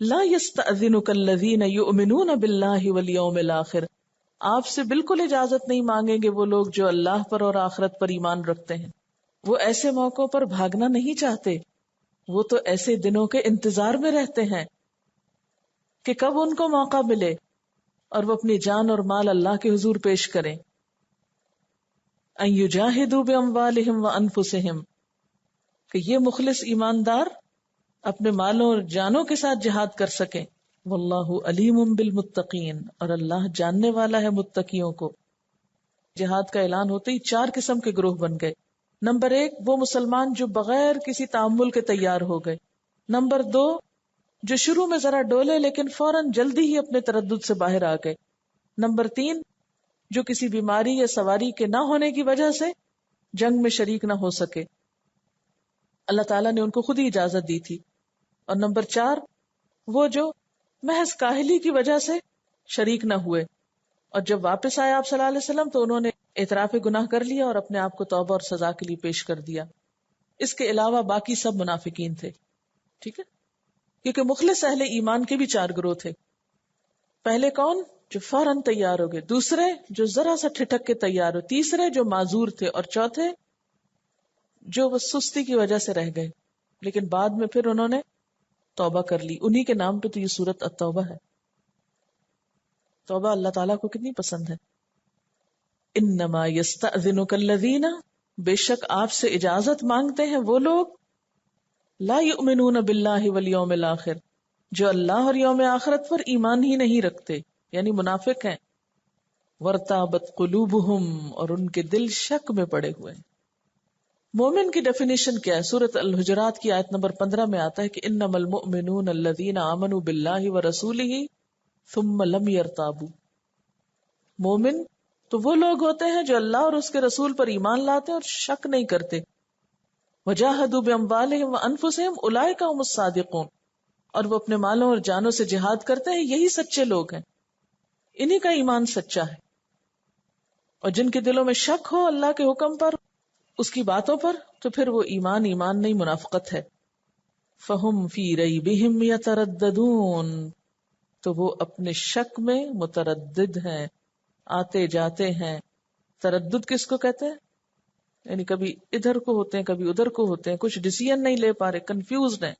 لا یستأذنک الذین یؤمنون باللہ والیوم الآخر، آپ سے بالکل اجازت نہیں مانگیں گے وہ لوگ جو اللہ پر اور آخرت پر ایمان رکھتے ہیں. وہ ایسے موقعوں پر بھاگنا نہیں چاہتے، وہ تو ایسے دنوں کے انتظار میں رہتے ہیں کہ کب ان کو موقع ملے اور وہ اپنی جان اور مال اللہ کے حضور پیش کریں. ان یجاہدوا باموالہم وانفسہم، کہ یہ مخلص ایماندار اپنے مالوں اور جانوں کے ساتھ جہاد کر سکیں. واللہ علیم بالمتقین، اور اللہ جاننے والا ہے متقیوں کو. جہاد کا اعلان ہوتے ہی 4 قسم کے گروہ بن گئے. نمبر 1 وہ مسلمان جو بغیر کسی تعامل کے تیار ہو گئے. نمبر 2 جو شروع میں ذرا ڈولے لیکن فوراً جلدی ہی اپنے تردد سے باہر آ گئے. نمبر 3 جو کسی بیماری یا سواری کے نہ ہونے کی وجہ سے جنگ میں شریک نہ ہو سکے، اللہ تعالیٰ نے ان کو خود ہی اجازت دی تھی. اور نمبر 4 وہ جو محض کاہلی کی وجہ سے شریک نہ ہوئے، اور جب واپس آئے آپ صلی اللہ علیہ وسلم تو انہوں نے اعتراف گناہ کر لیا اور اپنے آپ کو توبہ اور سزا کے لیے پیش کر دیا. اس کے علاوہ باقی سب منافقین تھے. ٹھیک ہے، کیونکہ مخلص اہل ایمان کے بھی 4 گروہ تھے. پہلے کون؟ جو فوراً تیار ہو گئے. دوسرے جو ذرا سا ٹھٹک کے تیار ہو. تیسرے جو معذور تھے. اور چوتھے جو وہ سستی کی وجہ سے رہ گئے لیکن بعد میں پھر انہوں نے توبہ کر لی. انہی کے نام پہ تو یہ سورت التوبہ ہے. توبہ اللہ تعالیٰ کو کتنی پسند ہے. انما یستأذنک الذین، بے شک آپ سے اجازت مانگتے ہیں وہ لوگ، لا یؤمنون باللہ والیوم الآخر، جو اللہ اور یوم آخرت پر ایمان ہی نہیں رکھتے، یعنی منافق ہیں. وارتابت قلوبہم، اور ان کے دل شک میں پڑے ہوئے ہیں. مومن کی ڈیفینیشن کیا ہے؟ سورۃ الحجرات کی آیت نمبر 15 میں آتا ہے کہ انما المؤمنون الذین آمنوا باللہ ورسولہ ثم لم یرتابوا. مومن تو وہ لوگ ہوتے ہیں جو اللہ اور اس کے رسول پر ایمان لاتے ہیں اور شک نہیں کرتے. وجاہدوا باموالہم وانفسہم اولئک ھم الصادقون، اور وہ اپنے مالوں اور جانوں سے جہاد کرتے ہیں، یہی سچے لوگ ہیں، انہی کا ایمان سچا ہے. اور جن کے دلوں میں شک ہو اللہ کے حکم پر، اس کی باتوں پر، تو پھر وہ ایمان نہیں منافقت ہے. فہم فی ریبہم یترددون، تو وہ اپنے شک میں متردد ہیں، آتے جاتے ہیں. تردد کس کو کہتے ہیں؟ یعنی کبھی ادھر کو ہوتے ہیں کبھی ادھر کو ہوتے ہیں، کچھ ڈیسیژن نہیں لے پا رہے، کنفیوزڈ ہیں.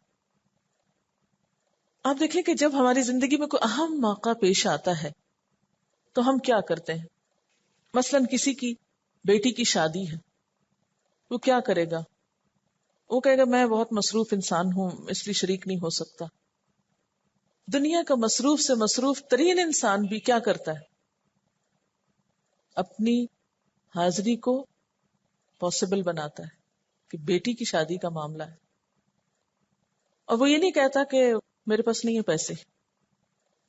آپ دیکھیں کہ جب ہماری زندگی میں کوئی اہم موقع پیش آتا ہے تو ہم کیا کرتے ہیں. مثلاً کسی کی بیٹی کی شادی ہے، وہ کیا کرے گا؟ وہ کہے گا میں بہت مصروف انسان ہوں اس لیے شریک نہیں ہو سکتا. دنیا کا مصروف سے مصروف ترین انسان بھی کیا کرتا ہے؟ اپنی حاضری کو پاسبل بناتا ہے کہ بیٹی کی شادی کا معاملہ ہے. اور وہ یہ نہیں کہتا کہ میرے پاس نہیں ہے پیسے.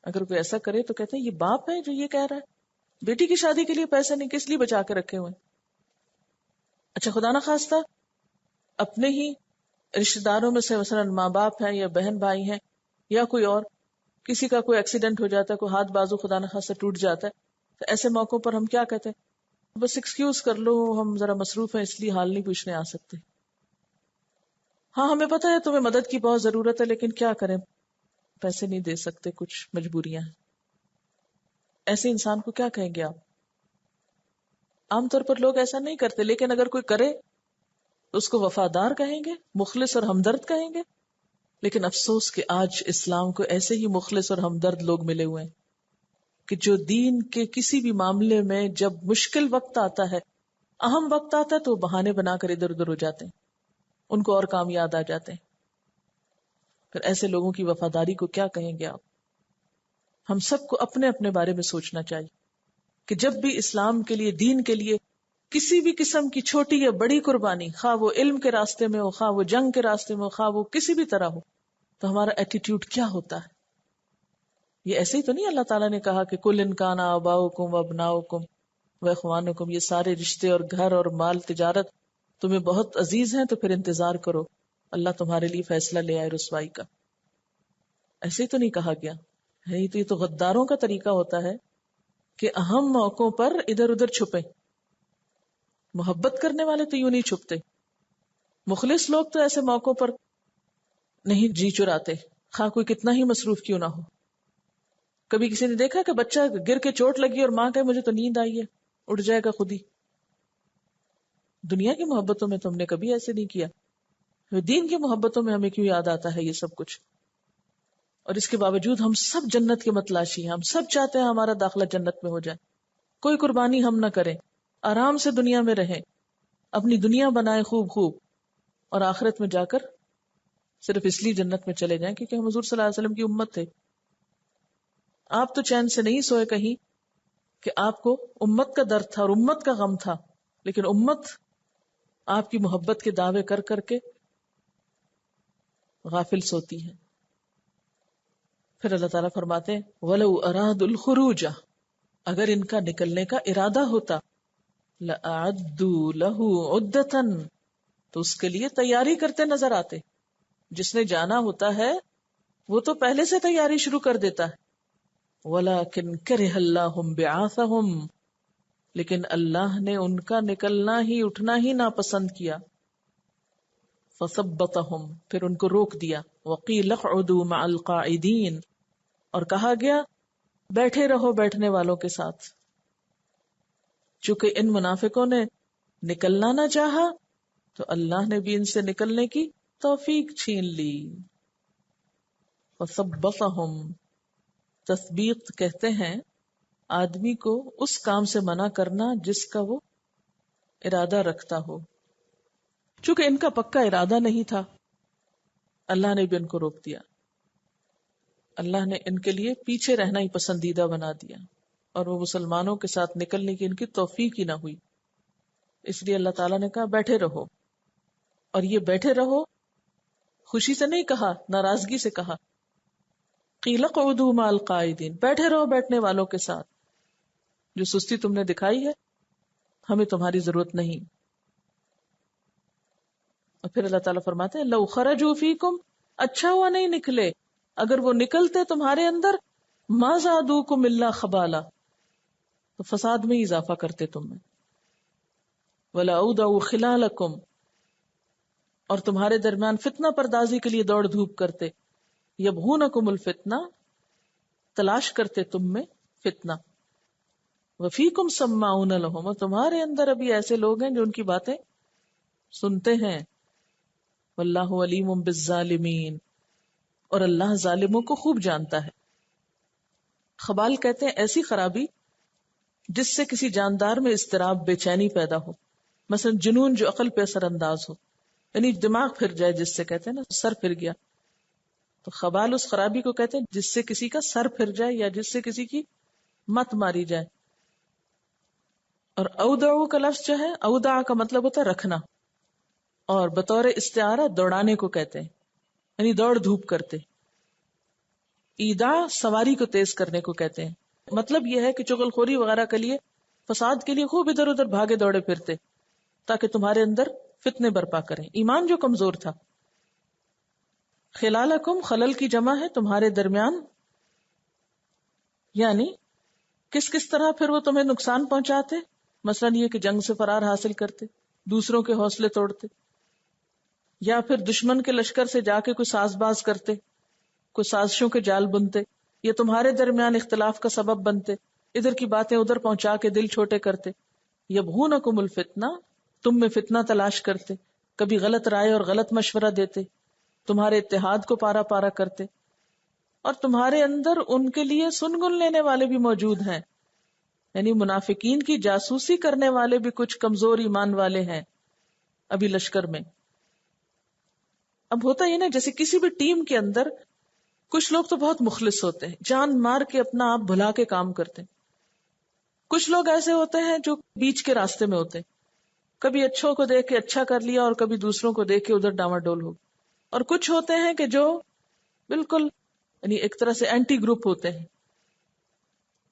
اگر کوئی ایسا کرے تو کہتے ہیں یہ باپ ہے جو یہ کہہ رہا ہے، بیٹی کی شادی کے لیے پیسے نہیں، کس لیے بچا کے رکھے ہوئے. اچھا خدا نہ خواستہ اپنے ہی رشتہ داروں میں سے مثلا ماں باپ ہیں یا بہن بھائی ہیں یا کوئی اور، کسی کا کوئی ایکسیڈنٹ ہو جاتا ہے، کوئی ہاتھ بازو خدا نہ خواستہ ٹوٹ جاتا ہے، تو ایسے موقعوں پر ہم کیا کہتے ہیں؟ بس ایکسکیوز کر لو، ہم ذرا مصروف ہیں اس لیے حال نہیں پوچھنے آ سکتے. ہاں ہمیں پتہ ہے تمہیں مدد کی بہت ضرورت ہے لیکن کیا کریں، پیسے نہیں دے سکتے، کچھ مجبوریاں ہیں. ایسے انسان کو کیا کہیں گے آپ؟ عام طور پر لوگ ایسا نہیں کرتے، لیکن اگر کوئی کرے تو اس کو وفادار کہیں گے، مخلص اور ہمدرد کہیں گے. لیکن افسوس کہ آج اسلام کو ایسے ہی مخلص اور ہمدرد لوگ ملے ہوئے ہیں کہ جو دین کے کسی بھی معاملے میں جب مشکل وقت آتا ہے، اہم وقت آتا ہے، تو وہ بہانے بنا کر ادھر ادھر ہو جاتے ہیں، ان کو اور کام یاد آ جاتے ہیں. پھر ایسے لوگوں کی وفاداری کو کیا کہیں گے آپ؟ ہم سب کو اپنے اپنے بارے میں سوچنا چاہیے کہ جب بھی اسلام کے لیے، دین کے لیے کسی بھی قسم کی چھوٹی یا بڑی قربانی، خواہ وہ علم کے راستے میں ہو، خواہ وہ جنگ کے راستے میں ہو، خواہ وہ کسی بھی طرح ہو، تو ہمارا ایٹیٹیوڈ کیا ہوتا ہے؟ یہ ایسے ہی تو نہیں اللہ تعالیٰ نے کہا کہ کل ان کان آباؤکم وابناؤکم واخوانکم، یہ سارے رشتے اور گھر اور مال تجارت تمہیں بہت عزیز ہیں تو پھر انتظار کرو، اللہ تمہارے لیے فیصلہ لے آئے رسوائی کا. ایسے ہی تو نہیں کہا گیا ہے. یہ تو غداروں کا طریقہ ہوتا ہے کہ اہم موقعوں پر ادھر ادھر چھپے. محبت کرنے والے تو یوں نہیں چھپتے. مخلص لوگ تو ایسے موقعوں پر نہیں جی چراتے، خواہ کوئی کتنا ہی مصروف کیوں نہ ہو. کبھی کسی نے دیکھا کہ بچہ گر کے چوٹ لگی اور ماں کہے مجھے تو نیند آئی ہے، اٹھ جائے گا خود ہی. دنیا کی محبتوں میں تو ہم نے کبھی ایسے نہیں کیا. دین کی محبتوں میں ہمیں کیوں یاد آتا ہے یہ سب کچھ؟ اور اس کے باوجود ہم سب جنت کے متلاشی ہیں، ہم سب چاہتے ہیں ہمارا داخلہ جنت میں ہو جائے. کوئی قربانی ہم نہ کریں، آرام سے دنیا میں رہیں، اپنی دنیا بنائیں خوب خوب، اور آخرت میں جا کر صرف اس لیے جنت میں چلے جائیں کیونکہ ہم حضور صلی اللہ علیہ وسلم کی امت تھے. آپ تو چین سے نہیں سوئے کہیں کہ آپ کو امت کا درد تھا اور امت کا غم تھا، لیکن امت آپ کی محبت کے دعوے کر کر کے غافل سوتی ہے. پھر اللہ تعالیٰ فرماتے ہیں وَلَوْ أَرَادُوا الْخُرُوجَ، اگر ان کا نکلنے کا ارادہ ہوتا، لَأَعَدُّوا لَهُ عُدَّةً، تو اس کے لیے تیاری کرتے نظر آتے. جس نے جانا ہوتا ہے وہ تو پہلے سے تیاری شروع کر دیتا ہے. وَلَكِنْ كَرِهَ اللَّهُ بِعَاثَهُمْ، لیکن اللہ نے ان کا نکلنا ہی اٹھنا ہی ناپسند کیا. فَثَبَّطَهُمْ، پھر ان کو روک دیا. وَقِيلَ اقْعُدُوا مَعَ الْقَاعِدِينَ، اور کہا گیا بیٹھے رہو بیٹھنے والوں کے ساتھ. چونکہ ان منافقوں نے نکلنا نہ چاہا تو اللہ نے بھی ان سے نکلنے کی توفیق چھین لی. فَثَبَّطَهُمْ، تثبیت کہتے ہیں آدمی کو اس کام سے منع کرنا جس کا وہ ارادہ رکھتا ہو. چونکہ ان کا پکا ارادہ نہیں تھا، اللہ نے بھی ان کو روک دیا. اللہ نے ان کے لیے پیچھے رہنا ہی پسندیدہ بنا دیا، اور وہ مسلمانوں کے ساتھ نکلنے کی ان کی توفیق ہی نہ ہوئی. اس لیے اللہ تعالیٰ نے کہا بیٹھے رہو. اور یہ بیٹھے رہو خوشی سے نہیں کہا، ناراضگی سے کہا. قیل اقعدوا مع القاعدین، بیٹھے رہو بیٹھنے والوں کے ساتھ. جو سستی تم نے دکھائی ہے ہمیں تمہاری ضرورت نہیں. اور پھر اللہ تعالیٰ فرماتے ہیں لو خرجوا فیکم، اچھا ہوا نہیں نکلے، اگر وہ نکلتے تمہارے اندر، ما زادوکم الا خبالا، تو فساد میں اضافہ کرتے تم میں. ولا اودعوا خلالکم، اور تمہارے درمیان فتنہ پردازی کے لیے دوڑ دھوپ کرتے. یبغونکم الفتنہ، تلاش کرتے تم میں فتنہ. وفیکم سماعون لہم، اور تمہارے اندر ابھی ایسے لوگ ہیں جو ان کی باتیں سنتے ہیں. واللہ علیم بالظالمین، اور اللہ ظالموں کو خوب جانتا ہے. خبال کہتے ہیں ایسی خرابی جس سے کسی جاندار میں اضطراب، بے چینی پیدا ہو. مثلا جنون جو عقل پہ اثر انداز ہو، یعنی دماغ پھر جائے، جس سے کہتے ہیں نا سر پھر گیا. تو خبال اس خرابی کو کہتے ہیں جس سے کسی کا سر پھر جائے یا جس سے کسی کی مت ماری جائے. اور اودعو کا لفظ جو ہے، اودع کا مطلب ہوتا ہے رکھنا، اور بطور استعارہ دوڑانے کو کہتے ہیں، یعنی دوڑ دھوپ کرتے. ایداع سواری کو تیز کرنے کو کہتے ہیں. مطلب یہ ہے کہ چغل خوری وغیرہ کے لیے، فساد کے لیے خوب ادھر ادھر بھاگے دوڑے پھرتے تاکہ تمہارے اندر فتنے برپا کریں. ایمان جو کمزور تھا. خلالکم، خلل کی جمع ہے تمہارے درمیان، یعنی کس کس طرح پھر وہ تمہیں نقصان پہنچاتے. مثلا یہ کہ جنگ سے فرار حاصل کرتے، دوسروں کے حوصلے توڑتے، یا پھر دشمن کے لشکر سے جا کے کوئی ساز باز کرتے، کوئی سازشوں کے جال بنتے، یا تمہارے درمیان اختلاف کا سبب بنتے، ادھر کی باتیں ادھر پہنچا کے دل چھوٹے کرتے. یبغونکم الفتنہ، تم میں فتنہ تلاش کرتے، کبھی غلط رائے اور غلط مشورہ دیتے، تمہارے اتحاد کو پارا پارا کرتے. اور تمہارے اندر ان کے لیے سن گن لینے والے بھی موجود ہیں، یعنی منافقین کی جاسوسی کرنے والے بھی کچھ کمزور ایمان والے ہیں ابھی لشکر میں. اب ہوتا یہ نا، جیسے کسی بھی ٹیم کے اندر کچھ لوگ تو بہت مخلص ہوتے ہیں، جان مار کے اپنا آپ بھلا کے کام کرتے ہیں. کچھ لوگ ایسے ہوتے ہیں جو بیچ کے راستے میں ہوتے ہیں، کبھی اچھوں کو دیکھ کے اچھا کر لیا اور کبھی دوسروں کو دیکھ کے ادھر ڈاواڈول ہو. اور کچھ ہوتے ہیں کہ جو بالکل یعنی ایک طرح سے اینٹی گروپ ہوتے ہیں،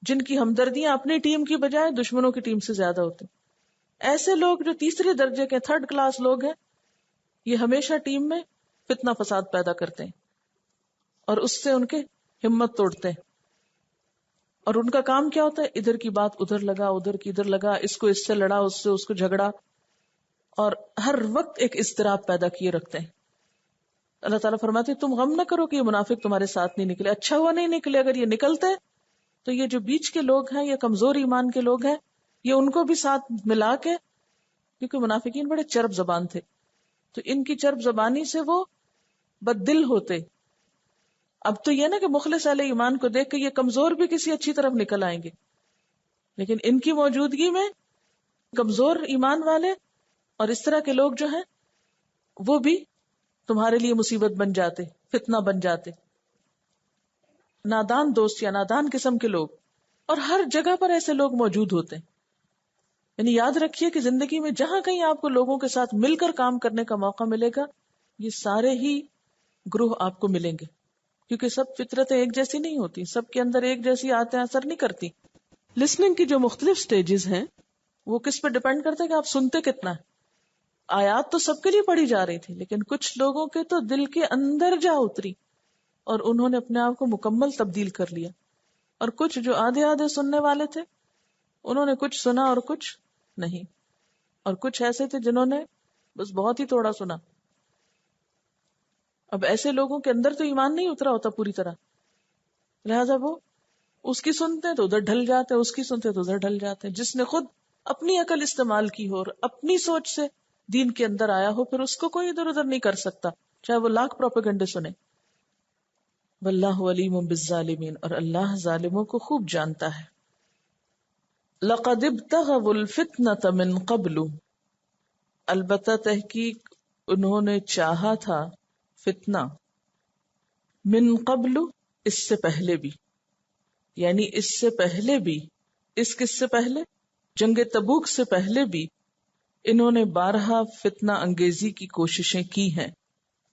جن کی ہمدردیاں اپنی ٹیم کی بجائے دشمنوں کی ٹیم سے زیادہ ہوتے ہیں. ایسے لوگ جو تیسرے درجے کے تھرڈ کلاس لوگ ہیں، یہ ہمیشہ ٹیم میں فتنہ فساد پیدا کرتے ہیں اور اس سے ان کے ہمت توڑتے ہیں. اور ان کا کام کیا ہوتا ہے؟ ادھر کی بات ادھر لگا، ادھر کی ادھر لگا، اس کو اس سے لڑا، اس سے اس کو جھگڑا، اور ہر وقت ایک اضطراب پیدا کیے رکھتے ہیں. اللہ تعالیٰ فرماتے ہیں تم غم نہ کرو کہ یہ منافق تمہارے ساتھ نہیں نکلے، اچھا ہوا نہیں نکلے، اگر یہ نکلتے تو یہ جو بیچ کے لوگ ہیں، یہ کمزور ایمان کے لوگ ہیں، یہ ان کو بھی ساتھ ملا کے، کیونکہ منافقین بڑے چرب زبان تھے، تو ان کی چرب زبانی سے وہ بددل ہوتے. اب تو یہ نا کہ مخلص اہل ایمان کو دیکھ کے یہ کمزور بھی کسی اچھی طرف نکل آئیں گے، لیکن ان کی موجودگی میں کمزور ایمان والے اور اس طرح کے لوگ جو ہیں وہ بھی تمہارے لیے مصیبت بن جاتے، فتنہ بن جاتے. نادان دوست یا نادان قسم کے لوگ، اور ہر جگہ پر ایسے لوگ موجود ہوتے ہیں. یعنی یاد رکھیے کہ زندگی میں جہاں کہیں آپ کو لوگوں کے ساتھ مل کر کام کرنے کا موقع ملے گا، یہ سارے ہی گروہ آپ کو ملیں گے، کیونکہ سب فطرتیں ایک جیسی نہیں ہوتی، سب کے اندر ایک جیسی آتے اثر نہیں کرتی. لسننگ کی جو مختلف سٹیجز ہیں وہ کس پر ڈیپینڈ کرتا ہے کہ آپ سنتے کتنا ہے. آیات تو سب کے لیے پڑھی جا رہی تھی، لیکن کچھ لوگوں کے تو دل کے اندر جا اتری اور انہوں نے اپنے آپ کو مکمل تبدیل کر لیا، اور کچھ جو آدھے آدھے سننے والے تھے انہوں نے کچھ سنا اور کچھ نہیں، اور کچھ ایسے تھے جنہوں نے بس بہت ہی تھوڑا سنا. اب ایسے لوگوں کے اندر تو ایمان نہیں اترا ہوتا پوری طرح، لہذا وہ اس کی سنتے ہیں تو ادھر ڈھل جاتے ہیں، اس کی سنتے ہیں تو ادھر ڈھل جاتے ہیں. جس نے خود اپنی عقل استعمال کی ہو اور اپنی سوچ سے دین کے اندر آیا ہو، پھر اس کو کوئی ادھر ادھر نہیں کر سکتا، چاہے وہ لاکھ پروپیگنڈے سنے. واللہ علیم بالظالمین، اور اللہ ظالموں کو خوب جانتا ہے. لقد ابتغوا الفتنة من قبل، البتہ تحقیق انہوں نے چاہا تھا فتنہ، من قبل اس سے پہلے بھی، یعنی اس سے پہلے بھی، اس کس سے پہلے؟ جنگ تبوک سے پہلے بھی انہوں نے بارہا فتنہ انگیزی کی کوششیں کی ہیں.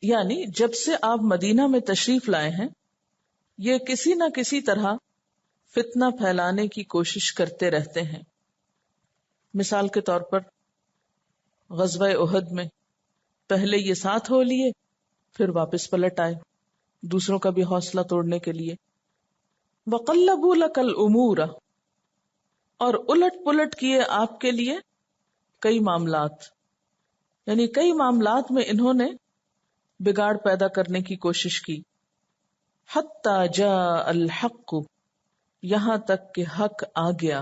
یعنی جب سے آپ مدینہ میں تشریف لائے ہیں یہ کسی نہ کسی طرح فتنہ پھیلانے کی کوشش کرتے رہتے ہیں. مثال کے طور پر غزوہ احد میں پہلے یہ ساتھ ہو لیے، پھر واپس پلٹ آئے دوسروں کا بھی حوصلہ توڑنے کے لیے. وَقَلَّبُوا لَكَ الْأُمُورَ، اور الٹ پلٹ کیے آپ کے لیے کئی معاملات، یعنی کئی معاملات میں انہوں نے بگاڑ پیدا کرنے کی کوشش کی. حَتَّى جَاءَ الْحَقُّ، یہاں تک کہ حق آ گیا.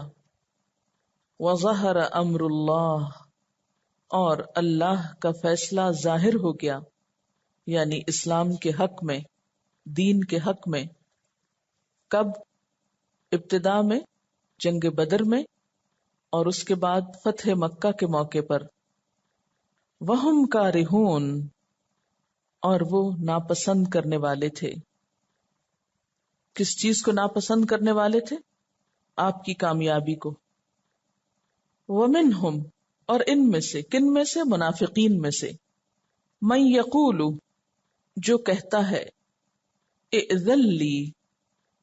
وَظَهَرَ أَمْرُ اللَّهِ، اور اللہ کا فیصلہ ظاہر ہو گیا، یعنی اسلام کے حق میں، دین کے حق میں. کب؟ ابتدا میں جنگ بدر میں، اور اس کے بعد فتح مکہ کے موقع پر. وَهُمْ كَارِهُونَ، اور وہ ناپسند کرنے والے تھے. کس چیز کو ناپسند کرنے والے تھے؟ آپ کی کامیابی کو. وَمِنْهُمْ، اور ان میں سے، کن میں سے؟ منافقین میں سے. مَن يَقُولُ، جو کہتا ہے، اِئْذَن لِّی،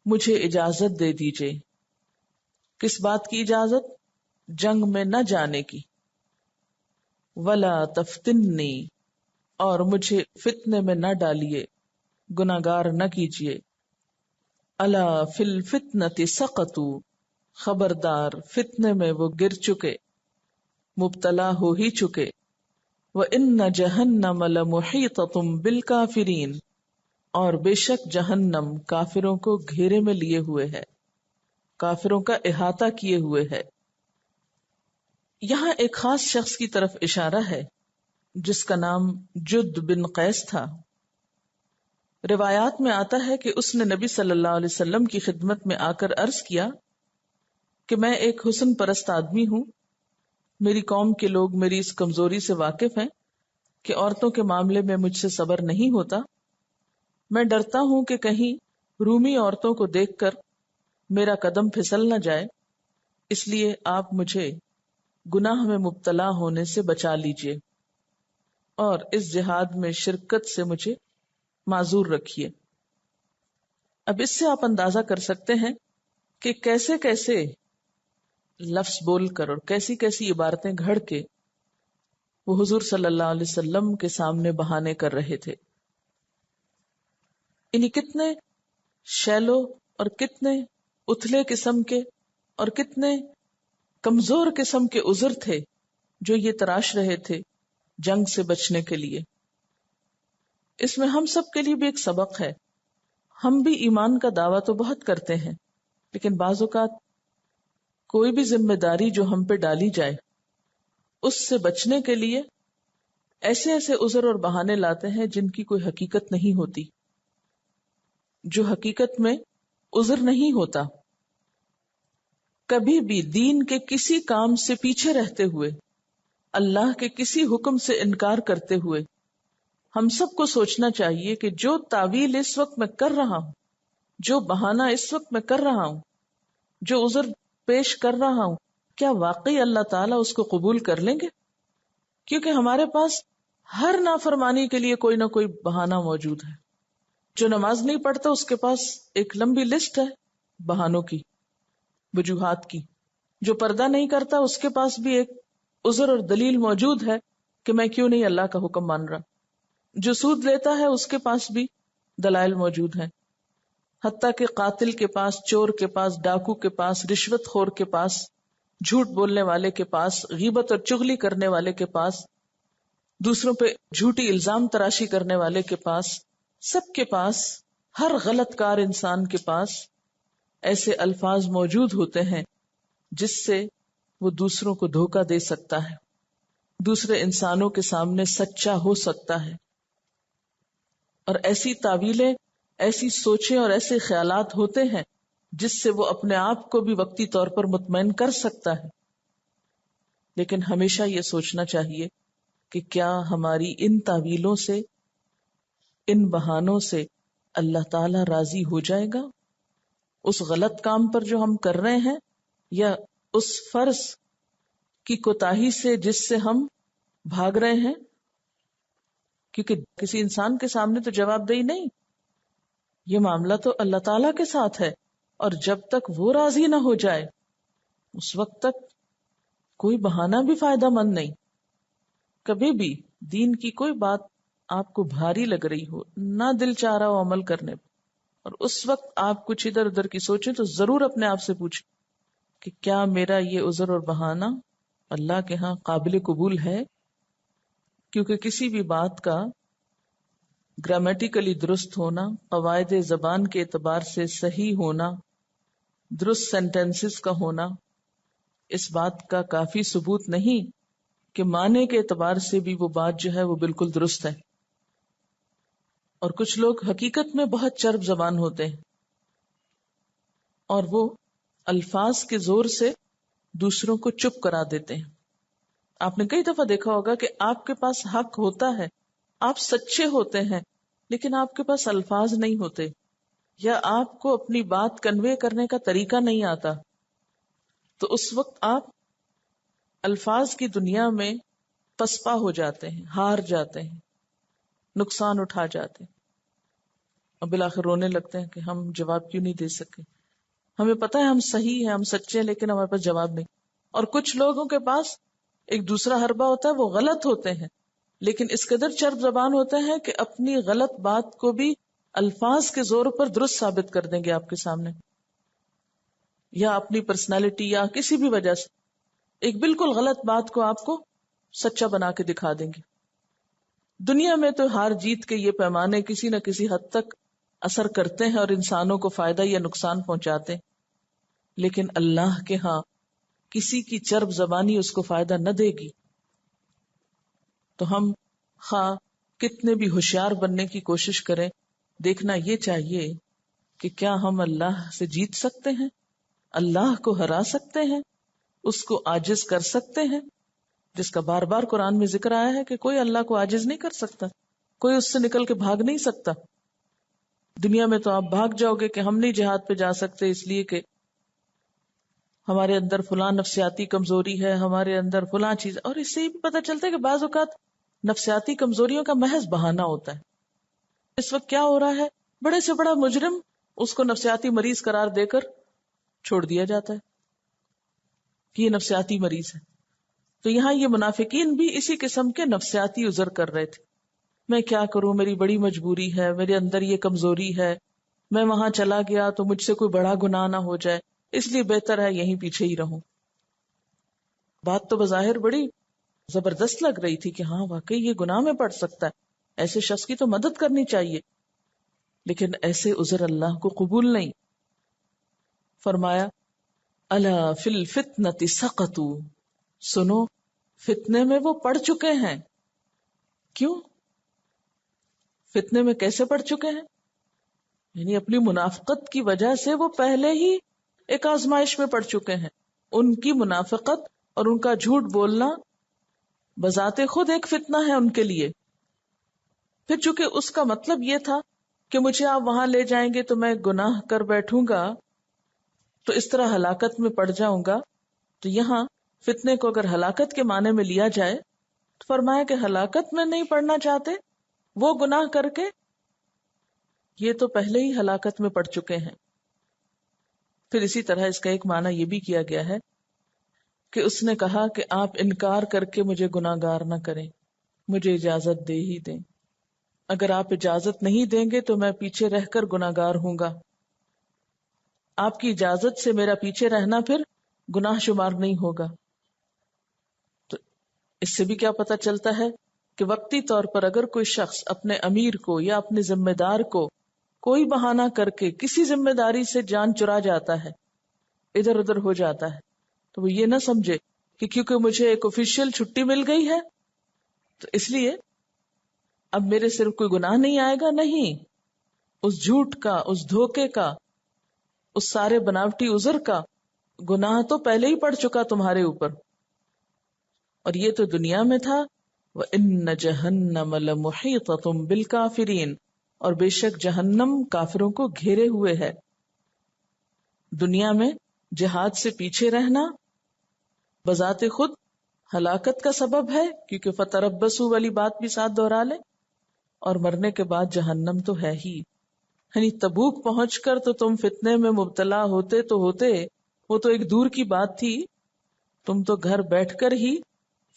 مجھے اجازت دے دیجئے. کس بات کی اجازت؟ جنگ میں نہ جانے کی. وَلَا تَفْتِنِّی، اور مجھے فتنے میں نہ ڈالیے، گناہگار نہ کیجیے. الا فی الفتنۃ سقطوا، خبردار فتنے میں وہ گر چکے، مبتلا ہو ہی چکے. وَإِنَّ جَهَنَّمَ لَمُحِيطَةٌ بِالْكَافِرِينَ، اور بے شک جہنم کافروں کو گھیرے میں لیے ہوئے ہے، کافروں کا احاطہ کیے ہوئے ہے. یہاں ایک خاص شخص کی طرف اشارہ ہے جس کا نام جد بن قیس تھا. روایات میں آتا ہے کہ اس نے نبی صلی اللہ علیہ وسلم کی خدمت میں آ کر عرض کیا کہ میں ایک حسن پرست آدمی ہوں، میری قوم کے لوگ میری اس کمزوری سے واقف ہیں کہ عورتوں کے معاملے میں مجھ سے صبر نہیں ہوتا. میں ڈرتا ہوں کہ کہیں رومی عورتوں کو دیکھ کر میرا قدم پھسل نہ جائے، اس لیے آپ مجھے گناہ میں مبتلا ہونے سے بچا لیجئے اور اس جہاد میں شرکت سے مجھے معذور رکھیے. اب اس سے آپ اندازہ کر سکتے ہیں کہ کیسے کیسے لفظ بول کر اور کیسی کیسی عبارتیں گھڑ کے وہ حضور صلی اللہ علیہ وسلم کے سامنے بہانے کر رہے تھے. انہیں کتنے شیلو اور کتنے اتھلے قسم کے اور کتنے کمزور قسم کے عذر تھے جو یہ تراش رہے تھے جنگ سے بچنے کے لیے. اس میں ہم سب کے لیے بھی ایک سبق ہے. ہم بھی ایمان کا دعویٰ تو بہت کرتے ہیں، لیکن بعض اوقات کوئی بھی ذمہ داری جو ہم پہ ڈالی جائے اس سے بچنے کے لیے ایسے ایسے عذر اور بہانے لاتے ہیں جن کی کوئی حقیقت نہیں ہوتی، جو حقیقت میں عذر نہیں ہوتا. کبھی بھی دین کے کسی کام سے پیچھے رہتے ہوئے، اللہ کے کسی حکم سے انکار کرتے ہوئے، ہم سب کو سوچنا چاہیے کہ جو تعویل اس وقت میں کر رہا ہوں، جو بہانہ اس وقت میں کر رہا ہوں، جو عذر پیش کر رہا ہوں، کیا واقعی اللہ تعالیٰ اس کو قبول کر لیں گے؟ کیونکہ ہمارے پاس ہر نافرمانی کے لیے کوئی نہ کوئی بہانہ موجود ہے. جو نماز نہیں پڑھتا اس کے پاس ایک لمبی لسٹ ہے بہانوں کی، وجوہات کی. جو پردہ نہیں کرتا اس کے پاس بھی ایک عذر اور دلیل موجود ہے کہ میں کیوں نہیں اللہ کا حکم مان رہا. جو سود لیتا ہے اس کے پاس بھی دلائل موجود ہیں. حتیٰ کہ قاتل کے پاس، چور کے پاس، ڈاکو کے پاس، رشوت خور کے پاس، جھوٹ بولنے والے کے پاس، غیبت اور چغلی کرنے والے کے پاس، دوسروں پہ جھوٹی الزام تراشی کرنے والے کے پاس، سب کے پاس، ہر غلط کار انسان کے پاس ایسے الفاظ موجود ہوتے ہیں جس سے وہ دوسروں کو دھوکہ دے سکتا ہے، دوسرے انسانوں کے سامنے سچا ہو سکتا ہے. اور ایسی تعویلیں، ایسی سوچیں اور ایسے خیالات ہوتے ہیں جس سے وہ اپنے آپ کو بھی وقتی طور پر مطمئن کر سکتا ہے. لیکن ہمیشہ یہ سوچنا چاہیے کہ کیا ہماری ان تعویلوں سے، ان بہانوں سے اللہ تعالی راضی ہو جائے گا اس غلط کام پر جو ہم کر رہے ہیں، یا اس فرض کی کوتاہی سے جس سے ہم بھاگ رہے ہیں؟ کیونکہ کسی انسان کے سامنے تو جواب دہی نہیں، یہ معاملہ تو اللہ تعالیٰ کے ساتھ ہے، اور جب تک وہ راضی نہ ہو جائے اس وقت تک کوئی بہانہ بھی فائدہ مند نہیں. کبھی بھی دین کی کوئی بات آپ کو بھاری لگ رہی ہو، نہ دل چاہ رہا ہو عمل کرنے پہ، اور اس وقت آپ کچھ ادھر ادھر کی سوچیں، تو ضرور اپنے آپ سے پوچھیں کہ کیا میرا یہ عذر اور بہانہ اللہ کے ہاں قابل قبول ہے؟ کیونکہ کسی بھی بات کا گرامیٹیکلی درست ہونا، قواعد زبان کے اعتبار سے صحیح ہونا، درست سینٹینسز کا ہونا، اس بات کا کافی ثبوت نہیں کہ معنی کے اعتبار سے بھی وہ بات جو ہے وہ بالکل درست ہے. اور کچھ لوگ حقیقت میں بہت چرب زبان ہوتے ہیں اور وہ الفاظ کے زور سے دوسروں کو چپ کرا دیتے ہیں. آپ نے کئی دفعہ دیکھا ہوگا کہ آپ کے پاس حق ہوتا ہے، آپ سچے ہوتے ہیں، لیکن آپ کے پاس الفاظ نہیں ہوتے، یا آپ کو اپنی بات کنوے کرنے کا طریقہ نہیں آتا. تو اس وقت آپ الفاظ کی دنیا میں پسپا ہو جاتے ہیں، ہار جاتے ہیں، نقصان اٹھا جاتے ہیں، اور بالآخر رونے لگتے ہیں کہ ہم جواب کیوں نہیں دے سکے. ہمیں پتہ ہے ہم صحیح ہیں، ہم سچے ہیں، لیکن ہمارے پاس جواب نہیں. اور کچھ لوگوں کے پاس ایک دوسرا حربہ ہوتا ہے، وہ غلط ہوتے ہیں لیکن اس قدر چرب زبان ہوتے ہیں کہ اپنی غلط بات کو بھی الفاظ کے زور پر درست ثابت کر دیں گے آپ کے سامنے، یا اپنی پرسنالٹی یا کسی بھی وجہ سے ایک بالکل غلط بات کو آپ کو سچا بنا کے دکھا دیں گے. دنیا میں تو ہار جیت کے یہ پیمانے کسی نہ کسی حد تک اثر کرتے ہیں اور انسانوں کو فائدہ یا نقصان پہنچاتے ہیں، لیکن اللہ کے ہاں کسی کی چرب زبانی اس کو فائدہ نہ دے گی. تو ہم خواہ کتنے بھی ہوشیار بننے کی کوشش کریں، دیکھنا یہ چاہیے کہ کیا ہم اللہ سے جیت سکتے ہیں، اللہ کو ہرا سکتے ہیں، اس کو عاجز کر سکتے ہیں، جس کا بار بار قرآن میں ذکر آیا ہے کہ کوئی اللہ کو عاجز نہیں کر سکتا، کوئی اس سے نکل کے بھاگ نہیں سکتا. دنیا میں تو آپ بھاگ جاؤ گے کہ ہم نہیں جہاد پہ جا سکتے اس لیے کہ ہمارے اندر فلاں نفسیاتی کمزوری ہے، ہمارے اندر فلاں چیز، اور اس سے یہ بھی پتہ چلتا ہے کہ بعض اوقات نفسیاتی کمزوریوں کا محض بہانہ ہوتا ہے. اس وقت کیا ہو رہا ہے، بڑے سے بڑا مجرم اس کو نفسیاتی مریض قرار دے کر چھوڑ دیا جاتا ہے کہ یہ نفسیاتی مریض ہے. تو یہاں یہ منافقین بھی اسی قسم کے نفسیاتی عذر کر رہے تھے، میں کیا کروں، میری بڑی مجبوری ہے، میرے اندر یہ کمزوری ہے، میں وہاں چلا گیا تو مجھ سے کوئی بڑا گناہ نہ ہو جائے، اس لیے بہتر ہے یہیں پیچھے ہی رہوں. بات تو بظاہر بڑی زبردست لگ رہی تھی کہ ہاں واقعی یہ گناہ میں پڑ سکتا ہے، ایسے شخص کی تو مدد کرنی چاہیے، لیکن ایسے عذر اللہ کو قبول نہیں۔ فرمایا الا فی الفتنۃ سقطوا، سنو فتنے میں وہ پڑ چکے ہیں۔ کیوں فتنے میں کیسے پڑ چکے ہیں؟ یعنی اپنی منافقت کی وجہ سے وہ پہلے ہی ایک آزمائش میں پڑ چکے ہیں۔ ان کی منافقت اور ان کا جھوٹ بولنا بذات خود ایک فتنہ ہے ان کے لیے۔ پھر چونکہ اس کا مطلب یہ تھا کہ مجھے آپ وہاں لے جائیں گے تو میں گناہ کر بیٹھوں گا تو اس طرح ہلاکت میں پڑ جاؤں گا، تو یہاں فتنے کو اگر ہلاکت کے معنی میں لیا جائے تو فرمایا کہ ہلاکت میں نہیں پڑنا چاہتے وہ گناہ کر کے، یہ تو پہلے ہی ہلاکت میں پڑ چکے ہیں۔ پھر اسی طرح اس کا ایک معنی یہ بھی کیا گیا ہے کہ اس نے کہا کہ آپ انکار کر کے مجھے گناہ گار نہ کریں، مجھے اجازت دے ہی دیں۔ اگر آپ اجازت نہیں دیں گے تو میں پیچھے رہ کر گناہ گار ہوں گا، آپ کی اجازت سے میرا پیچھے رہنا پھر گناہ شمار نہیں ہوگا۔ تو اس سے بھی کیا پتہ چلتا ہے کہ وقتی طور پر اگر کوئی شخص اپنے امیر کو یا اپنے ذمہ دار کو کوئی بہانہ کر کے کسی ذمہ داری سے جان چرا جاتا ہے، ادھر ادھر ہو جاتا ہے، تو وہ یہ نہ سمجھے کہ کیونکہ مجھے ایک آفیشیل چھٹی مل گئی ہے تو اس لیے اب میرے صرف کوئی گناہ نہیں آئے گا۔ نہیں، اس جھوٹ کا، اس دھوکے کا، اس سارے بناوٹی عذر کا گناہ تو پہلے ہی پڑ چکا تمہارے اوپر، اور یہ تو دنیا میں تھا۔ وَإِنَّ جَهَنَّمَ لَمُحِيطَةٌ بِالْكَافِرِينَ، اور بے شک جہنم کافروں کو گھیرے ہوئے ہے۔ دنیا میں جہاد سے پیچھے رہنا بذات خود ہلاکت کا سبب ہے، کیونکہ فتربصوا والی بات بھی ساتھ دہرا لے، اور مرنے کے بعد جہنم تو ہے ہی۔ یعنی تبوک پہنچ کر تو تم فتنے میں مبتلا ہوتے تو ہوتے، وہ تو ایک دور کی بات تھی، تم تو گھر بیٹھ کر ہی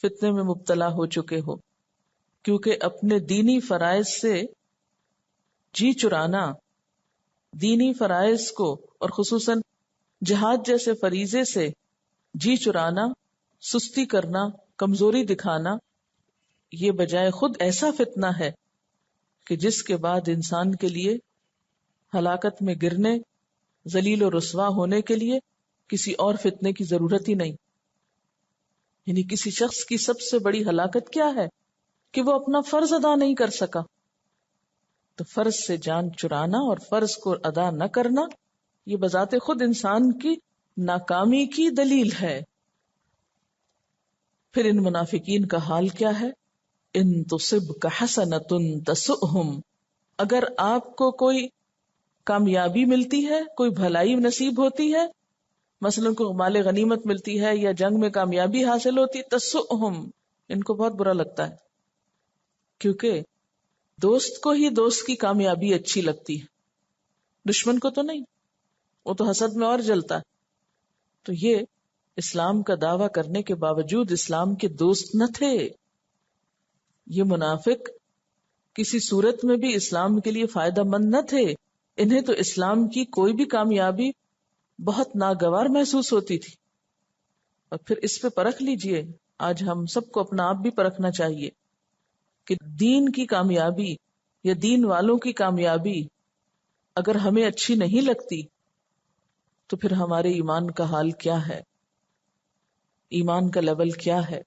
فتنے میں مبتلا ہو چکے ہو، کیونکہ اپنے دینی فرائض سے جی چرانا، دینی فرائض کو اور خصوصاً جہاد جیسے فریضے سے جی چرانا، سستی کرنا، کمزوری دکھانا، یہ بجائے خود ایسا فتنہ ہے کہ جس کے بعد انسان کے لیے ہلاکت میں گرنے، ذلیل و رسوا ہونے کے لیے کسی اور فتنے کی ضرورت ہی نہیں۔ یعنی کسی شخص کی سب سے بڑی ہلاکت کیا ہے کہ وہ اپنا فرض ادا نہیں کر سکا، تو فرض سے جان چرانا اور فرض کو ادا نہ کرنا یہ بذات خود انسان کی ناکامی کی دلیل ہے۔ پھر ان منافقین کا حال کیا ہے؟ ان تصبک حسنۃ تسؤہم، اگر آپ کو کوئی کامیابی ملتی ہے، کوئی بھلائی نصیب ہوتی ہے، مثلا کو مال غنیمت ملتی ہے یا جنگ میں کامیابی حاصل ہوتی، تسؤہم، ان کو بہت برا لگتا ہے، کیونکہ دوست کو ہی دوست کی کامیابی اچھی لگتی ہے، دشمن کو تو نہیں، وہ تو حسد میں اور جلتا ہے۔ تو یہ اسلام کا دعویٰ کرنے کے باوجود اسلام کے دوست نہ تھے، یہ منافق کسی صورت میں بھی اسلام کے لیے فائدہ مند نہ تھے، انہیں تو اسلام کی کوئی بھی کامیابی بہت ناگوار محسوس ہوتی تھی۔ اور پھر اس پہ پرکھ لیجئے، آج ہم سب کو اپنا آپ بھی پرکھنا چاہیے کہ دین کی کامیابی یا دین والوں کی کامیابی اگر ہمیں اچھی نہیں لگتی تو پھر ہمارے ایمان کا حال کیا ہے، ایمان کا لیول کیا ہے۔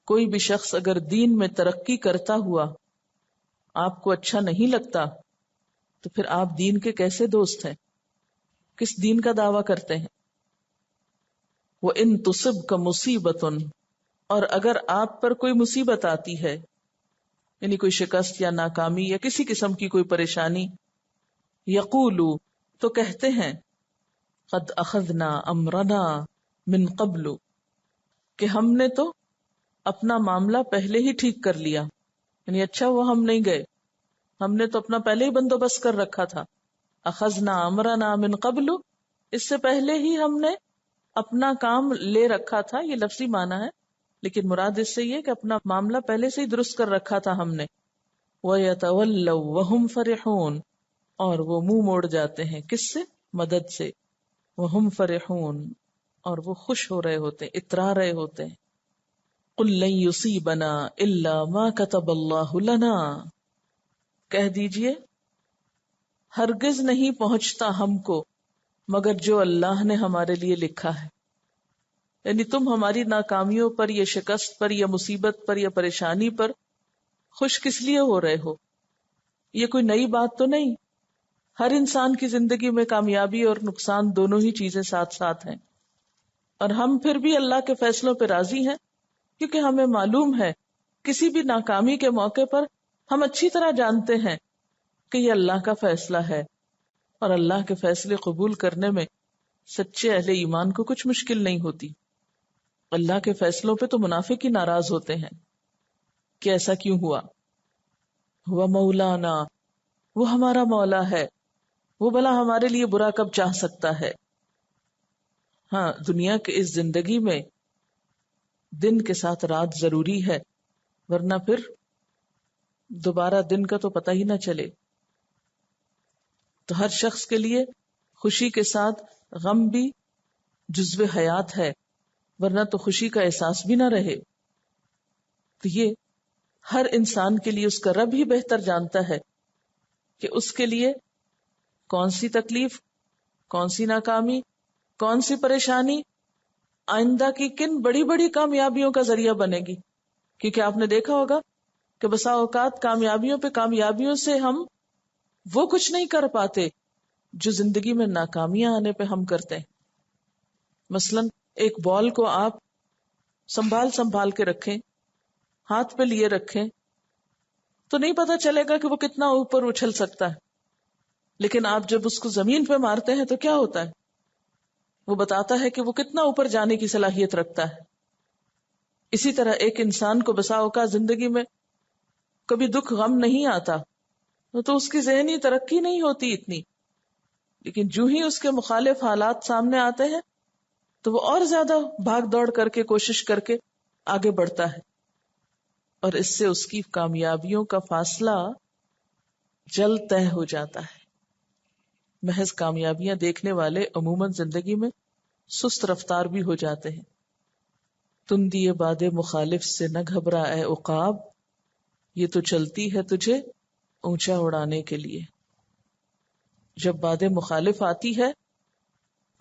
کوئی بھی شخص اگر دین میں ترقی کرتا ہوا آپ کو اچھا نہیں لگتا تو پھر آپ دین کے کیسے دوست ہیں، کس دین کا دعویٰ کرتے ہیں؟ وَإِن تُصِبْكَ مُصِيبَةٌ، اور اگر آپ پر کوئی مصیبت آتی ہے، یعنی کوئی شکست یا ناکامی یا کسی قسم کی کوئی پریشانی، یقولو، تو کہتے ہیں، قد اخذنا امرنا من قبل، کہ ہم نے تو اپنا معاملہ پہلے ہی ٹھیک کر لیا، یعنی اچھا وہ ہم نہیں گئے، ہم نے تو اپنا پہلے ہی بندوبست کر رکھا تھا۔ اخذنا امرنا من قبل، اس سے پہلے ہی ہم نے اپنا کام لے رکھا تھا، یہ لفظی معنی ہے، لیکن مراد اس سے یہ کہ اپنا معاملہ پہلے سے ہی درست کر رکھا تھا ہم نے۔ وَيَتَوَلَّوْا وَهُمْ فَرِحُونَ، اور وہ منہ موڑ جاتے ہیں، کس سے؟ مدد سے۔ وَهُمْ فَرِحُونَ، اور وہ خوش ہو رہے ہوتے ہیں، اترا رہے ہوتے ہیں۔ قل لن یصیبنا الا ما کتب اللہ لنا، کہہ دیجئے ہرگز نہیں پہنچتا ہم کو مگر جو اللہ نے ہمارے لیے لکھا ہے. یعنی تم ہماری ناکامیوں پر یا شکست پر یا مصیبت پر یا پریشانی پر خوش کس لیے ہو رہے ہو؟ یہ کوئی نئی بات تو نہیں. ہر انسان کی زندگی میں کامیابی اور نقصان دونوں ہی چیزیں ساتھ ساتھ ہیں، اور ہم پھر بھی اللہ کے فیصلوں پہ راضی ہیں، کیونکہ ہمیں معلوم ہے کسی بھی ناکامی کے موقع پر ہم اچھی طرح جانتے ہیں کہ یہ اللہ کا فیصلہ ہے، اور اللہ کے فیصلے قبول کرنے میں سچے اہل ایمان کو کچھ مشکل نہیں ہوتی. اللہ کے فیصلوں پہ تو منافق ہی ناراض ہوتے ہیں کہ ایسا کیوں ہوا. ہوا مولانا، وہ ہمارا مولا ہے، وہ بھلا ہمارے لیے برا کب چاہ سکتا ہے. ہاں، دنیا کے اس زندگی میں دن کے ساتھ رات ضروری ہے، ورنہ پھر دوبارہ دن کا تو پتہ ہی نہ چلے. تو ہر شخص کے لیے خوشی کے ساتھ غم بھی جزو حیات ہے، ورنہ تو خوشی کا احساس بھی نہ رہے. تو یہ ہر انسان کے لیے اس کا رب ہی بہتر جانتا ہے کہ اس کے لیے کون سی تکلیف، کون سی ناکامی، کون سی پریشانی آئندہ کی کن بڑی بڑی کامیابیوں کا ذریعہ بنے گی. کیونکہ آپ نے دیکھا ہوگا کہ بسا اوقات کامیابیوں پہ کامیابیوں سے ہم وہ کچھ نہیں کر پاتے جو زندگی میں ناکامیاں آنے پہ ہم کرتے ہیں. مثلا ایک بال کو آپ سنبھال کے رکھیں، ہاتھ پہ لیے رکھیں، تو نہیں پتا چلے گا کہ وہ کتنا اوپر اچھل سکتا ہے. لیکن آپ جب اس کو زمین پہ مارتے ہیں تو کیا ہوتا ہے؟ وہ بتاتا ہے کہ وہ کتنا اوپر جانے کی صلاحیت رکھتا ہے. اسی طرح ایک انسان کو بسا اوقات زندگی میں کبھی دکھ غم نہیں آتا تو اس کی ذہنی ترقی نہیں ہوتی اتنی، لیکن جو ہی اس کے مخالف حالات سامنے آتے ہیں تو وہ اور زیادہ بھاگ دوڑ کر کے کوشش کر کے آگے بڑھتا ہے، اور اس سے اس کی کامیابیوں کا فاصلہ جلد طے ہو جاتا ہے. محض کامیابیاں دیکھنے والے عموماً زندگی میں سست رفتار بھی ہو جاتے ہیں. تندی باد مخالف سے نہ گھبرا اے عقاب، یہ تو چلتی ہے تجھے اونچا اڑانے کے لیے. جب باد مخالف آتی ہے،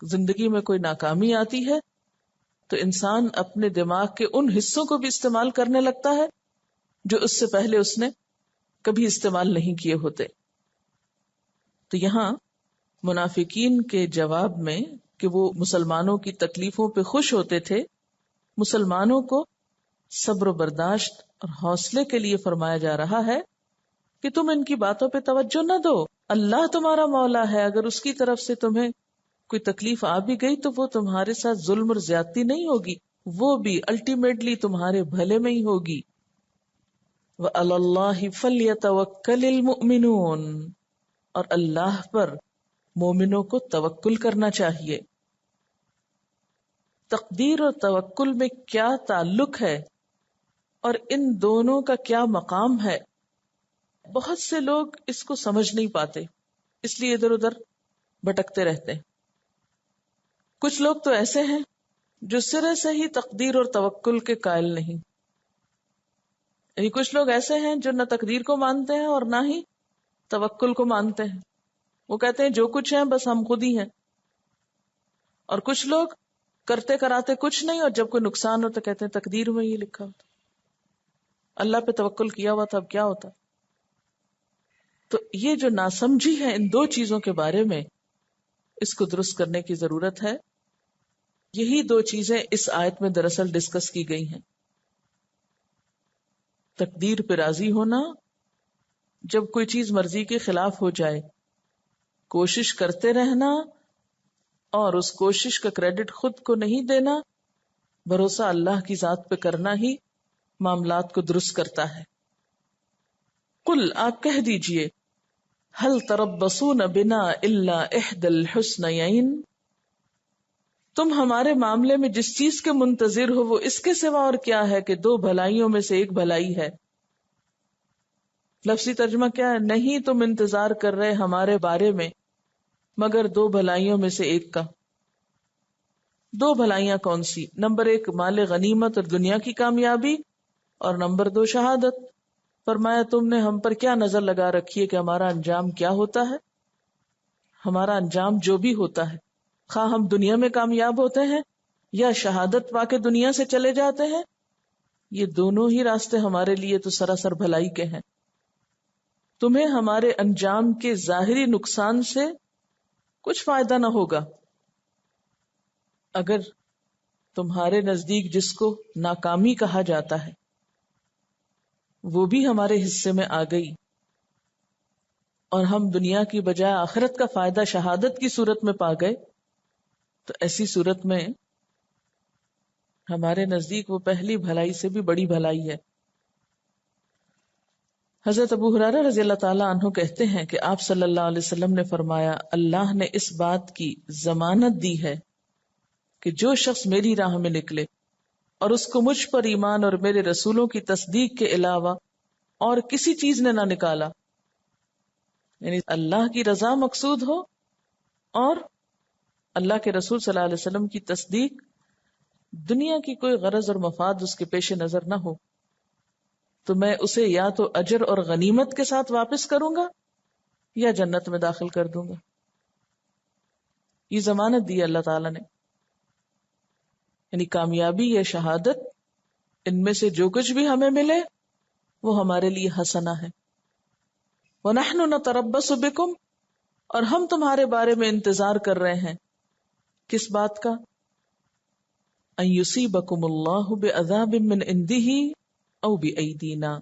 زندگی میں کوئی ناکامی آتی ہے، تو انسان اپنے دماغ کے ان حصوں کو بھی استعمال کرنے لگتا ہے جو اس سے پہلے اس نے کبھی استعمال نہیں کیے ہوتے. تو یہاں منافقین کے جواب میں کہ وہ مسلمانوں کی تکلیفوں پہ خوش ہوتے تھے، مسلمانوں کو صبر و برداشت اور حوصلے کے لیے فرمایا جا رہا ہے کہ تم ان کی باتوں پہ توجہ نہ دو. اللہ تمہارا مولا ہے، اگر اس کی طرف سے تمہیں کوئی تکلیف آ بھی گئی تو وہ تمہارے ساتھ ظلم اور زیادتی نہیں ہوگی، وہ بھی الٹیمیٹلی تمہارے بھلے میں ہی ہوگی. وَعَلَى اللَّهِ فَلْيَتَوَكَّلِ الْمُؤْمِنُونَ، اور اللہ پر مومنوں کو توکل کرنا چاہیے. تقدیر اور توکل میں کیا تعلق ہے اور ان دونوں کا کیا مقام ہے، بہت سے لوگ اس کو سمجھ نہیں پاتے، اس لیے ادھر ادھر بھٹکتے رہتے ہیں. کچھ لوگ تو ایسے ہیں جو سرے سے ہی تقدیر اور توکل کے قائل نہیں. یعنی کچھ لوگ ایسے ہیں جو نہ تقدیر کو مانتے ہیں اور نہ ہی توکل کو مانتے ہیں. وہ کہتے ہیں جو کچھ ہے بس ہم خود ہی ہیں. اور کچھ لوگ کرتے کراتے کچھ نہیں، اور جب کوئی نقصان ہو تو کہتے ہیں تقدیر میں یہ لکھا ہوتا، اللہ پہ توکل کیا ہوا تھا اب کیا ہوتا. تو یہ جو ناسمجھی ہے ان دو چیزوں کے بارے میں، اس کو درست کرنے کی ضرورت ہے. یہی دو چیزیں اس آیت میں دراصل ڈسکس کی گئی ہیں. تقدیر پہ راضی ہونا، جب کوئی چیز مرضی کے خلاف ہو جائے کوشش کرتے رہنا، اور اس کوشش کا کریڈٹ خود کو نہیں دینا، بھروسہ اللہ کی ذات پہ کرنا ہی معاملات کو درست کرتا ہے. قل، آپ کہہ دیجئے، هل تربصون بنا الا احدى الحسنيين، تم ہمارے معاملے میں جس چیز کے منتظر ہو وہ اس کے سوا اور کیا ہے کہ دو بھلائیوں میں سے ایک بھلائی ہے. لفظی ترجمہ کیا ہے؟ نہیں تم انتظار کر رہے ہمارے بارے میں مگر دو بھلائیوں میں سے ایک کا. دو بھلائیاں کون سی؟ نمبر 1 مال غنیمت اور دنیا کی کامیابی، اور نمبر 2 شہادت۔ فرمایا تم نے ہم پر کیا نظر لگا رکھی ہے کہ ہمارا انجام کیا ہوتا ہے؟ ہمارا انجام جو بھی ہوتا ہے، خواہ ہم دنیا میں کامیاب ہوتے ہیں یا شہادت پا کے دنیا سے چلے جاتے ہیں، یہ دونوں ہی راستے ہمارے لیے تو سراسر بھلائی کے ہیں۔ تمہیں ہمارے انجام کے ظاہری نقصان سے کچھ فائدہ نہ ہوگا، اگر تمہارے نزدیک جس کو ناکامی کہا جاتا ہے وہ بھی ہمارے حصے میں آ گئی اور ہم دنیا کی بجائے آخرت کا فائدہ شہادت کی صورت میں پا گئے، تو ایسی صورت میں ہمارے نزدیک وہ پہلی بھلائی سے بھی بڑی بھلائی ہے۔ حضرت ابو ہریرہ رضی اللہ تعالیٰ عنہ کہتے ہیں کہ آپ صلی اللہ علیہ وسلم نے فرمایا، اللہ نے اس بات کی ضمانت دی ہے کہ جو شخص میری راہ میں نکلے اور اس کو مجھ پر ایمان اور میرے رسولوں کی تصدیق کے علاوہ اور کسی چیز نے نہ نکالا، یعنی اللہ کی رضا مقصود ہو اور اللہ کے رسول صلی اللہ علیہ وسلم کی تصدیق، دنیا کی کوئی غرض اور مفاد اس کے پیش نظر نہ ہو، تو میں اسے یا تو اجر اور غنیمت کے ساتھ واپس کروں گا یا جنت میں داخل کر دوں گا۔ یہ ضمانت دی اللہ تعالیٰ نے، یعنی کامیابی یا شہادت، ان میں سے جو کچھ بھی ہمیں ملے وہ ہمارے لیے حسنہ ہے۔ وَنَحْنُ نَتَرَبَّصُ بِكُمْ، اور ہم تمہارے بارے میں انتظار کر رہے ہیں، کس بات کا؟ أَن يُصِيبَكُمُ اللَّهُ بِعَذَابٍ مِّنْ عِنْدِهِ أَوْ بِأَيْدِينَا،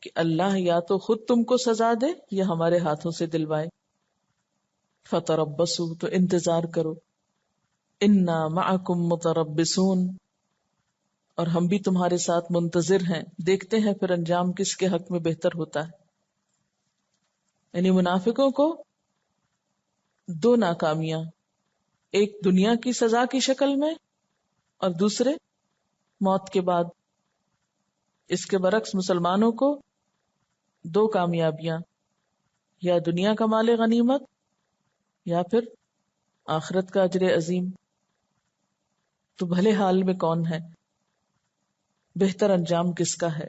کہ اللہ یا تو خود تم کو سزا دے یا ہمارے ہاتھوں سے دلوائے۔ فَتَرَبَّصُوا، تو انتظار کرو، إِنَّا مَعَكُمْ مُتَرَبِّصُونَ، اور ہم بھی تمہارے ساتھ منتظر ہیں، دیکھتے ہیں پھر انجام کس کے حق میں بہتر ہوتا ہے۔ یعنی منافقوں کو دو ناکامیاں، ایک دنیا کی سزا کی شکل میں اور دوسرے موت کے بعد۔ اس کے برعکس مسلمانوں کو دو کامیابیاں، یا دنیا کا مال غنیمت یا پھر آخرت کا اجر عظیم۔ تو بھلے حال میں کون ہے؟ بہتر انجام کس کا ہے؟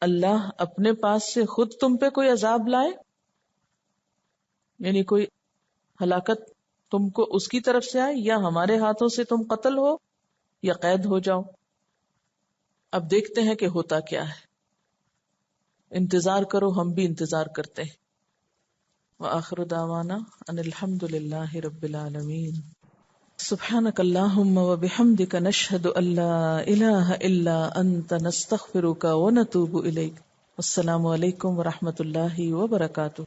اللہ اپنے پاس سے خود تم پہ کوئی عذاب لائے، یعنی کوئی ہلاکت تم کو اس کی طرف سے آئے، یا ہمارے ہاتھوں سے تم قتل ہو یا قید ہو جاؤ۔ اب دیکھتے ہیں کہ ہوتا کیا ہے، انتظار کرو، ہم بھی انتظار کرتے ہیں۔ وآخر دعوانا ان الحمد للہ رب العالمین۔ سبحانک اللہم وبحمدک نشہد ان لا الہ الا انت نستغفرک ونتوب الیک۔ السلام علیکم ورحمۃ اللہ وبرکاتہ۔